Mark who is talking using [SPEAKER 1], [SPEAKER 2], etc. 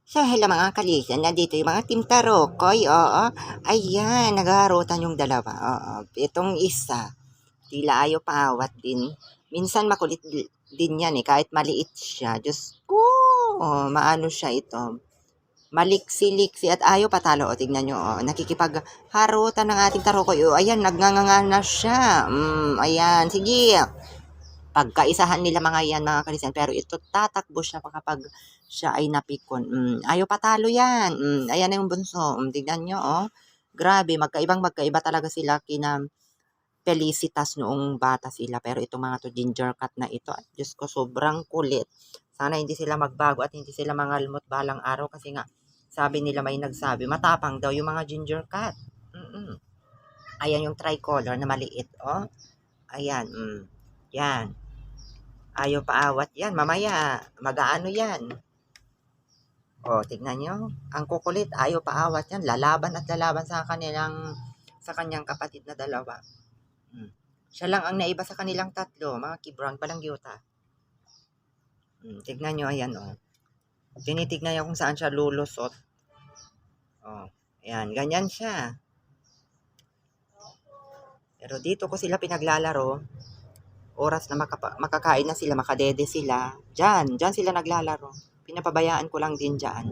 [SPEAKER 1] So, hello mga kalisan. Nandito yung mga Team Tarokoy. Oo. Ayan, naghaharutan yung dalawa. Oo. Itong isa, tila ayaw paawat din. Minsan makulit din yan eh, kahit maliit siya. Diyos ko, maano siya ito. Maliksi-liksi at ayaw patalo. O, tignan nyo. O, nakikipagharutan ng ating Tarokoy. O, ayan, nagnganganga na siya. Ayan, sige. Pagkaisahan nila mga yan mga kalisan, pero ito tatakbo siya kapag siya ay napikon. Ayaw patalo yan. Ayan na yung bunso. Tignan nyo, oh. Grabe, magkaiba talaga sila kina Felicitas noong bata sila. Pero itong mga to ginger cat na ito, at Diyos ko, sobrang kulit. Sana hindi sila magbago at hindi sila mangalmot balang araw kasi nga, sabi nila may nagsabi, matapang daw yung mga ginger cat. Ayan yung tricolor na maliit, oh. Ayan, yan. Ayaw paawat yan. Mamaya, mag-aano yan. O, tignan nyo. Ang kukulit, ayaw paawat yan. Lalaban at lalaban sa kanyang kapatid na dalawa. Siya lang ang naiba sa kanilang tatlo. Mga kibrang balangyota. Tignan nyo, ayan o. Tinitignan niya kung saan siya lulusot. O, ayan, ganyan siya. Pero dito ko sila pinaglalaro. Oras na makakain na sila, makadede sila. Diyan sila naglalaro. Pinapabayaan ko lang din dyan.